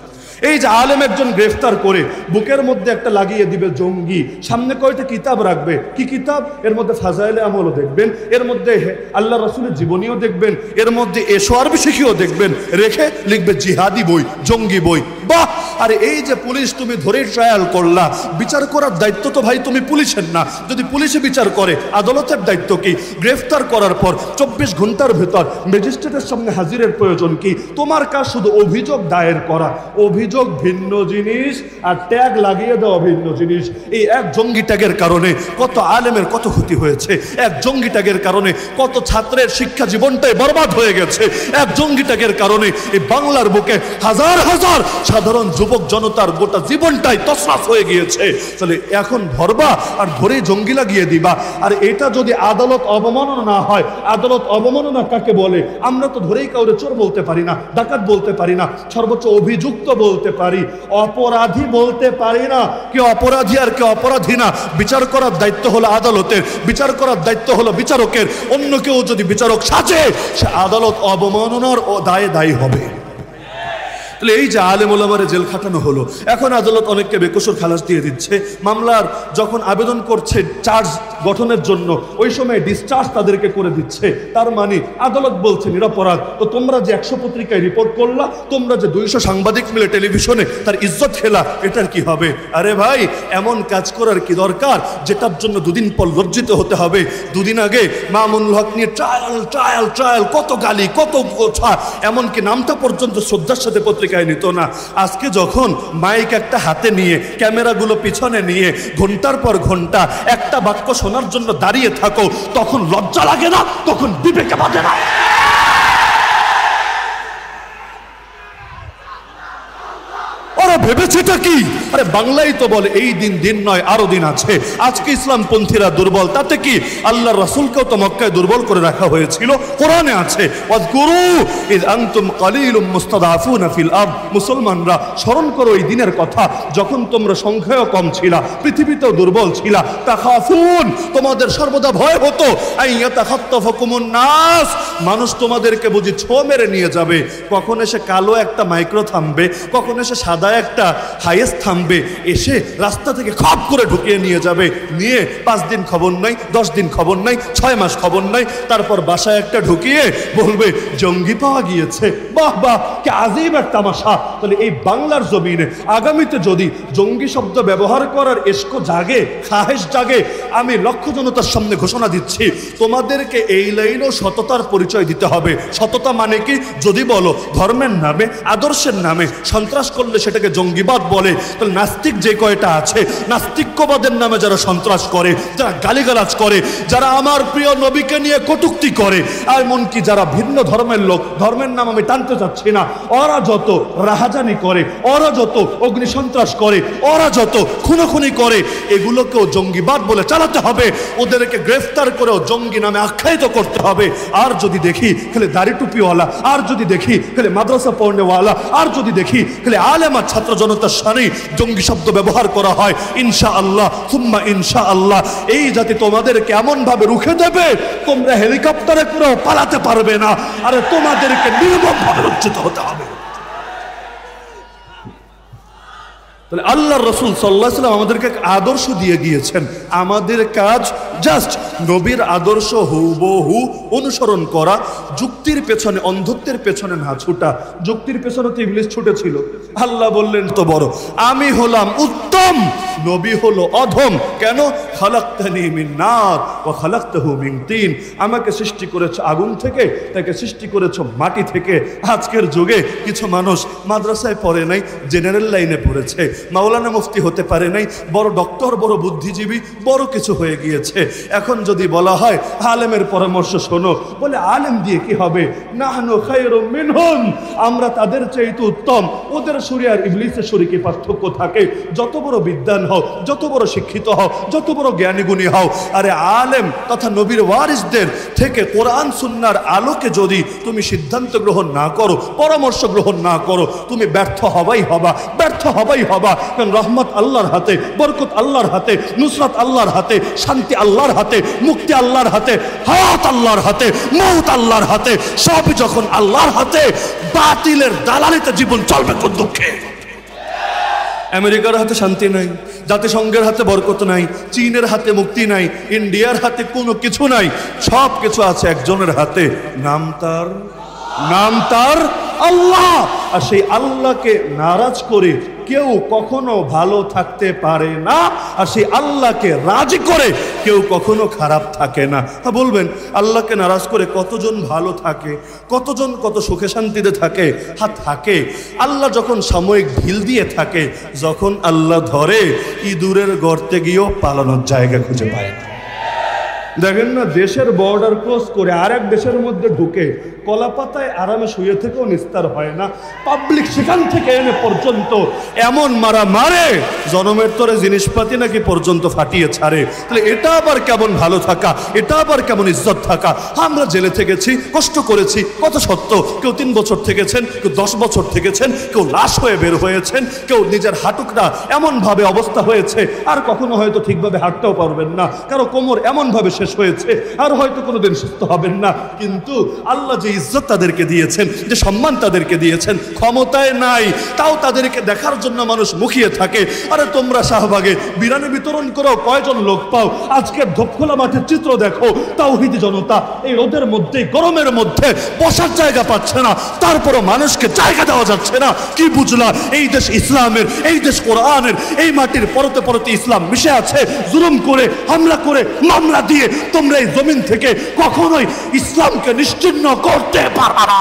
এই যে আলেম একজন গ্রেফতার করে বুকের মধ্যে একটা লাগিয়ে দিবে জঙ্গি, সামনে কয়টা কিতাব রাখবে, কি কিতাব? এর মধ্যে ফাজাইলে আমলও দেখবেন, এর মধ্যে আল্লাহ রাসূলের জীবনীও দেখবেন, এর মধ্যে এশো আরবি শিখিও দেখবেন, রেখে লিখবে জিহাদি বই, জঙ্গি বই। বাহ! আরে এই যে পুলিশ তুমি ধরে ট্রায়াল করলা, বিচার করার দায়িত্ব তো ভাই তুমি পুলিশের না। যদি পুলিশে বিচার করে, আদালতের দায়িত্ব কি? গ্রেফতার করার পর 24 ঘন্টার ভেতর ম্যাজিস্ট্রেটের সামনে হাজিরের প্রয়োজন কি? তোমার কাজ শুধু অভিযোগ দায়ের করা। অভিযোগ ভিন্ন জিনিস আর ট্যাগ লাগিয়ে দেওয়া ভিন্ন জিনিস। এই এক জঙ্গি ট্যাগের কারণে কত আলেমের কত ক্ষতি হয়েছে, এক জঙ্গি ট্যাগের কারণে কত ছাত্রের শিক্ষা জীবনটাই বরবাদ হয়ে গেছে, এক জঙ্গি ট্যাগের কারণে এই বাংলার বুকে হাজার হাজার সাধারণ যুবক জনতার গোটা জীবনটাই তছনছ হয়ে গিয়েছে। তাহলে এখন ধরবা আর ধরেই জঙ্গি লাগিয়ে দিবা। আর এটা যদি আদালত অবমাননা না হয়, আদালত অবমাননা কাকে বলে? আমরা তো ধরেই কাউরে চোর বলতে পারি না, ডাকাত বলতে পারি না, সর্বোচ্চ অভিযুক্ত বলতে পারি, অপরাধী বলতে পারি না। কে অপরাধী আর কে অপরাধী না বিচার করার দায়িত্ব হলো আদালতের, বিচার করার দায়িত্ব হলো বিচারকের। অন্য কেউ যদি বিচারক সাজে, সে আদালত অবমাননার দায়ে দায়ী হবে। তাহলে এই যে আলেম ওলামারে জেল খাটানো হলো, এখন আদালত অনেককে বেকসুর খালাস দিয়ে দিচ্ছে। মামলার যখন আবেদন করছে চার্জ গঠনের জন্য, ওই সময় ডিসচার্জ তাদেরকে করে দিচ্ছে। তার মানে আদালত বলছে নিরপরাধ। তো তোমরা যে 100 পত্রিকায় রিপোর্ট করলা, তোমরা যে 200 সাংবাদিক মিলে টেলিভিশনে তার ইজ্জত খেলা, এটার কি হবে? আরে ভাই, এমন কাজ করার কি দরকার যেটার জন্য দুদিন পর লজ্জিত হতে হবে? দুদিন আগে মামুনুল হক নিয়ে ট্রায়াল ট্রায়াল ট্রায়াল, কত গালি, কত কথা, এমনকি নামটা পর্যন্ত শ্রদ্ধার সাথে পত্রিকায় নিত না। আজকে যখন মাইক একটা হাতে নিয়ে, ক্যামেরাগুলো পিছনে নিয়ে ঘন্টার পর ঘন্টা একটা বাক্য শোনার জন্য দাঁড়িয়ে থাকো, তখন লজ্জা লাগে না? তখন বিবেকে বাজে না? ওরা ভেবেছেটা কি? আরে বাংলাই তো বলে এই দিন দিন নয়, আরো দিন আছে। আজকে ইসলামপন্থীরা দুর্বল, তাতে কি? আল্লাহ রাসূলকেও তো মক্কায় দুর্বল করে রাখা হয়েছিল, কোরআনে আছে ওয়াজকুরু ইয আনতুম কালিলুম মুস্তাদাফুনা ফিল আরদ। মুসলমানরা স্মরণ করো এই দিনের কথা, যখন তোমরা সংখ্যায় কম ছিলা, পৃথিবীতেও দুর্বল ছিলা। তাখাফুন, তোমাদের সর্বদা ভয় হতো, আইয়াতাখাত্তাফাকুমুন নাস, মানুষ তোমাদেরকে বুঝি ছো মেরে নিয়ে যাবে। কখন এসে কালো একটা মাইক্রো থামবে, কখন এসে সাদা একটা হাইয়েস্ট থামবে, এসে রাস্তা থেকে খপ করে ঢুকিয়ে নিয়ে যাবে। নিয়ে 5 দিন খবর নাই, 10 দিন খবর নাই, 6 মাস খবর নাই, তারপর বাসায় একটা ঢুকিয়ে বলবে জঙ্গি পাওয়া গিয়েছে। বাহ বাহ, কি আজীব এক তামাশা! তাহলে এই বাংলার জমিনে আগামীতে যদি জঙ্গি শব্দ ব্যবহার করার এসকো জাগে, খাহেশ জাগে, আমি লক্ষ জনতার সামনে ঘোষণা দিচ্ছি, তোমাদেরকে এই লাইনেও সততার পরিচয় দিতে হবে। সততা মানে কি? যদি বলো ধর্মের নামে, আদর্শের নামে সন্ত্রাস করলে সেটাকে জঙ্গিবাদ বলে, তাহলে নাস্তিক যে কয়টা আছে, নাস্তিক্যবাদের নামে যারা সন্ত্রাস করে, যারা গালিগালাজ করে, যারা আমার প্রিয় নবীকে নিয়ে কটূক্তি করে, এমনকি যারা ভিন্ন ধর্মের লোক, ধর্মের নাম আমি টানতে চাচ্ছি না, ওরা যত রাহাজানি করে, ওরা যত অগ্নি সন্ত্রাস করে, ওরা যত খুনোখুনি করে, এগুলোকেও জঙ্গিবাদ বলে চালাতে হবে। ওদেরকে গ্রেফতার করেও জঙ্গি নামে আখ্যায়িত করতে হবে। আর যদি দেখি খালি দাড়ি টুপিওয়ালা, আর যদি দেখি খালি মাদ্রাসা পড়নেওয়ালা, আর যদি দেখি খালি আলেমা ছাত্র জনতার সামনে জঙ্গি শব্দ ব্যবহার করা হয়, ইনশাআল্লাহ সুম্মা ইনশাআল্লাহ এই জাতি তোমাদেরকে এমন ভাবে রুখে দেবে, তোমরা হেলিকপ্টারে করেও পালাতে পারবে না। আরে তোমাদেরকে নির্মমভাবে লজ্জিত হতে হবে। তাহলে আল্লাহর রাসূল সাল্লাল্লাহু আলাইহি ওয়াসাল্লাম আমাদেরকে এক আদর্শ দিয়ে গিয়েছেন। আমাদের কাজ জাস্ট নবীর আদর্শ হুবহু অনুসরণ করা, যুক্তির পেছনে, অন্ধত্বের পেছনে না ছুটা। যুক্তির পেছনে তো ইবলিস ছুটেছিল। আল্লাহ বললেন তো বড়, আমি হলাম উত্তম, নবী হলো অধম। কেন? খালাকতানি মিন নার ওয়া খালাকতাহু মিন তিন। আমাকে সৃষ্টি করেছো আগুন থেকে, তাকে সৃষ্টি করেছো মাটি থেকে। আজকের যুগে কিছু মানুষ মাদ্রাসায় পড়ে নাই, জেনারেল লাইনে পড়েছে, মাওলানা মুফতি হতে পারে নাই, বড় ডক্টর, বড় বুদ্ধিজীবী, বড় কিছু হয়ে গিয়েছে। এখন যদি বলা হয় আলেমের পরামর্শ শোনো, বলে আলেম দিয়ে কি হবে? নাহনু খায়রুম মিনহুম, আমরা তাদের চাইতে উত্তম। ওদের শরী আর ইবলিসের শরী কি পার্থক্য থাকে? যত বড় বিদ্বান হও, যত বড় শিক্ষিত হও, যত বড় জ্ঞানী গুণী হও, আরে আলেম তথা নবীর ওয়ারিসদের থেকে কোরআন সুন্নাহর আলোকে যদি তুমি সিদ্ধান্ত গ্রহণ না করো, পরামর্শ গ্রহণ না করো, তুমি ব্যর্থ হবাই হবা, ব্যর্থ হবাই হবা। কারণ রহমত আল্লাহর হাতে, বরকত আল্লাহর হাতে, নুসরাত আল্লাহর হাতে, শান্তি আল্লাহর হাতে, মুক্তি আল্লাহর হাতে, হায়াত আল্লাহর হাতে, মউত আল্লাহর হাতে। সব যখন আল্লাহর হাতে, বাতিলের দালালিতে জীবন চলবে কোন দুঃখে? আমেরিকার হাতে শান্তি নাই, জাতিসংঘের হাতে বরকত নাই, চীনের হাতে মুক্তি নাই, ইন্ডিয়ার হাতে কোনো কিছু নাই। সব কিছু আছে একজনের হাতে, নাম তার আল্লাহ। আর সেই আল্লাহকে নারাজ করে কেউ কখনো ভালো থাকতে পারে না, আর সেই আল্লাহকে রাজি করে কেউ কখনো খারাপ থাকে না। বলবেন আল্লাহকে নারাজ করে কতজন ভালো থাকে, কতজন কত সুখে শান্তিতে থাকে? থাকে। আল্লাহ যখন সাময়িক ঢিল দিয়ে থাকে, যখন আল্লাহ ধরে ইঁদুরের গর্তে গিয়েও পালানোর জায়গা খুঁজে পায় না। দেখেন না, দেশের বর্ডার ক্রস করে আরেক দেশের মধ্যে ঢুকে কলাপাতায় আরামে শুয়ে থেকেও নিস্তার হয় না, পাবলিক সেখান থেকে এনে পর্যন্ত এমন মারা মারে, জনমের তরে জিনিসপাতি নাকি পর্যন্ত ফাটিয়ে ছাড়ে। তাহলে এটা আবার কেমন ভালো থাকা, এটা আবার কেমন ইজ্জত থাকা? আমরা জেলে থেকেছি, কষ্ট করেছি, কত সত্য। কেউ 3 বছর থেকেছেন, কেউ 10 বছর থেকেছেন, কেউ লাশ হয়ে বের হয়েছেন, কেউ নিজের হাঁটুকটা এমনভাবে অবস্থা হয়েছে আর কখনো হয়তো ঠিকভাবে হাঁটতেও পারবেন না, কারো কোমর এমনভাবে শেষ হয়েছে আর হয়তো কোনোদিন সুস্থ হবেন না। কিন্তু আল্লাহ যে ইজ্জত তাদেরকে দিয়েছেন, যে সম্মান তাদেরকে দিয়েছেন, ক্ষমতায় নাই তাও তাদেরকে দেখার জন্য মানুষ মুখিয়ে থাকে। আরে তোমরা শাহবাগে বিরিয়ানি বিতরণ করো, কয়জন লোক পাও? আজকের ধোপখোলা মাঠের চিত্র দেখো, তাওহীদি জনতা এই রোদের মধ্যে, গরমের মধ্যে বসার জায়গা পাচ্ছে না, তারপরও মানুষকে জায়গা দেওয়া যাচ্ছে না। কি বুঝলা? এই দেশ ইসলামের, এই দেশ কোরআনের, এই মাটির পরতে পরতে ইসলাম মিশে আছে। জুলুম করে, হামলা করে, মামলা দিয়ে তোমরা এই জমিন থেকে কখনোই ইসলামকে নিশ্চিহ্ন করতে পারবে না।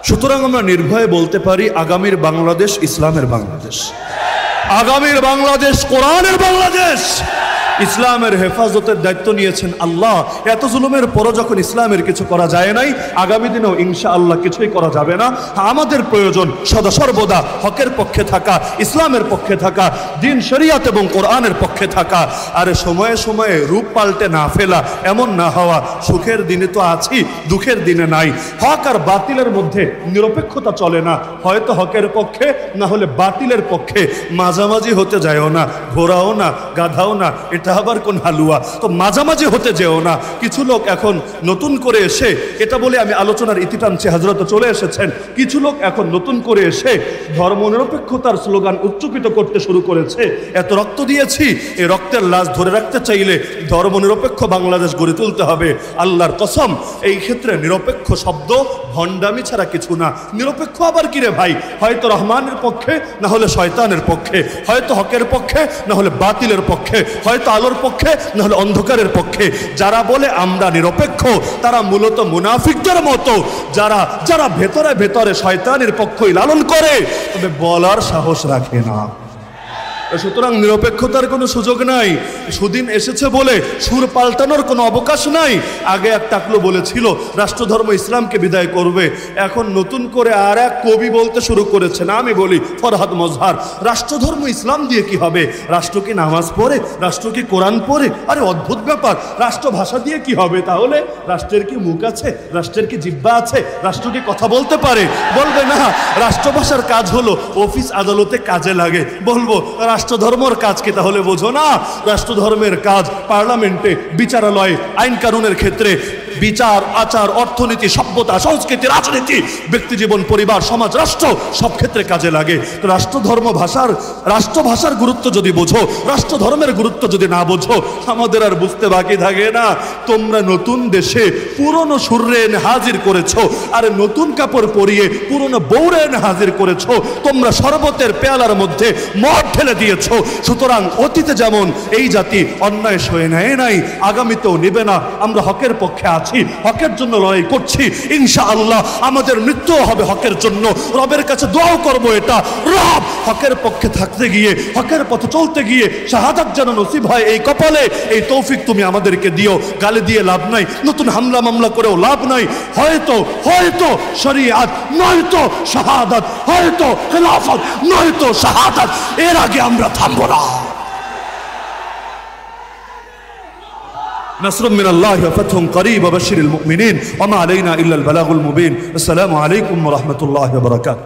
সুতরাং আমরা নির্ভয়ে বলতে পারি, আগামীর বাংলাদেশ ইসলামের বাংলাদেশ, আগামীর বাংলাদেশ কোরআনের বাংলাদেশ। ইসলামের হেফাজতের দায়িত্ব নিয়েছেন আল্লাহ। এত জুলুমের পরও যখন ইসলামের কিছু করা যায় নাই, আগামী দিনেও ইনশাআল্লাহ কিছুই করা যাবে না। আমাদের প্রয়োজন সদা সর্বদা হকের পক্ষে থাকা, ইসলামের পক্ষে থাকা, দিন শরিয়াত এবং কোরআনের পক্ষে থাকা। আর সময়ে সময়ে রূপ পাল্টে না ফেলা, এমন না হওয়া, সুখের দিনে তো আছি, দুঃখের দিনে নাই। হক আর বাতিলের মধ্যে নিরপেক্ষতা চলে না, হয়তো হকের পক্ষে না হলে বাতিলের পক্ষে। মাঝামাঝি হতে যায়ও না, ঘোরাও না, গাধাও না। এটা এটা আবার কোন হালুয়া? তো মাঝামাঝি হতে যেও না। কিছু লোক এখন নতুন করে এসে, এটা বলে আমি আলোচনার ইতি টানছি, হযরত চলে এসেছেন, কিছু লোক এখন নতুন করে এসে ধর্মনিরপেক্ষতার স্লোগান উচ্চকিত করতে শুরু করেছে। এত রক্ত দিয়েছি, এই রক্তের লাশ ধরে রাখতে চাইলে ধর্মনিরপেক্ষ বাংলাদেশ গড়ে তুলতে হবে। আল্লাহর কসম, এই ক্ষেত্রে নিরপেক্ষ শব্দ ভণ্ডামি ছাড়া কিছু না। নিরপেক্ষ আবার কি রে ভাই? হয়তো রহমানের পক্ষে, না হলে শয়তানের পক্ষে, হয়তো হকের পক্ষে, না হলে বাতিলের পক্ষে, হয়তো আলোর পক্ষে, না হলে অন্ধকারের পক্ষে। যারা বলে আমরা নিরপেক্ষ, তারা মূলত মুনাফিকদের মতো, যারা যারা ভেতরে ভেতরে শয়তানের পক্ষই লালন করে, তবে বলার সাহস রাখে না। সুতরাং নিরপেক্ষতার কোনো সুযোগ নাই। সুদিন এসেছে বলে সুর পাল্টানোর কোনো অবকাশ নাই। আগে এক টাকলো বলেছিল রাষ্ট্রধর্ম ইসলামকে বিদায় করবে, এখন নতুন করে আর এক কবি বলতে শুরু করেছে, না আমি বলি ফরহাদ মজহার, রাষ্ট্রধর্ম ইসলাম দিয়ে কি হবে? রাষ্ট্র কি নামাজ পড়ে? রাষ্ট্র কি কোরআন পড়ে? আরে অদ্ভুত ব্যাপার। রাষ্ট্রভাষা দিয়ে কি হবে তাহলে? রাষ্ট্রের কি মুখ আছে? রাষ্ট্রের কি জিহ্বা আছে? রাষ্ট্র কি কথা বলতে পারে? বলবে না। রাষ্ট্রভাষার কাজ হলো অফিস আদালতে কাজে লাগে। বলবো রাষ্ট্রধর্মের কাজ কি তাহলে বোঝো না? রাষ্ট্রধর্মের কাজ পার্লামেন্টে, বিচারালয়ে, আইন কানুনের ক্ষেত্রে, বিচার আচার, অর্থনীতি, সভ্যতা, সংস্কৃতি, রাজনীতি, ব্যক্তিজীবন, পরিবার, সমাজ, রাষ্ট্র, সব ক্ষেত্রে কাজে লাগে। তো রাষ্ট্রভাষার গুরুত্ব যদি বোঝো, রাষ্ট্রধর্মের গুরুত্ব যদি না বোঝো, আমাদের আর বুঝতে বাকি থাকে না। তোমরা নতুন দেশে পুরনো সুরে এনে হাজির করেছো, আর নতুন কাপড় পরিয়ে পুরনো বৌরে এনে হাজির করেছো। তোমরা শরবতের পেয়ালার মধ্যে মদ ঢেলে দিয়েছো। সুতরাং অতীতে যেমন এই জাতি অন্যায় সয়ে নেয় নাই, আগামীতেও নেবে না। আমরা হকের পক্ষে আছি, হকের জন্য লড়াই করছি। ইনশাআল্লাহ আমাদের মৃত্যু হবে হকের জন্য। রবের কাছে দোয়াও করবো এটা, রব হকের পক্ষে থাকতে গিয়ে, হকের পথে চলতে গিয়ে শাহাদাত যেন নসিব হয় এই কপালে। এই তৌফিক তুমি আমাদেরকে দিও। গালি দিয়ে লাভ নাই, নতুন হামলা মামলা করেও লাভ নাই। হয়তো হয়তো শরিয়াত, নয়তো শাহাদাত, হয়তো খেলাফত, নয়তো শাহাদাত। এর আগে আমরা থামবো না। نصر من الله وفتح قريب وبشر المؤمنين وما علينا إلا البلاغ المبين. السلام عليكم ورحمة الله وبركاته.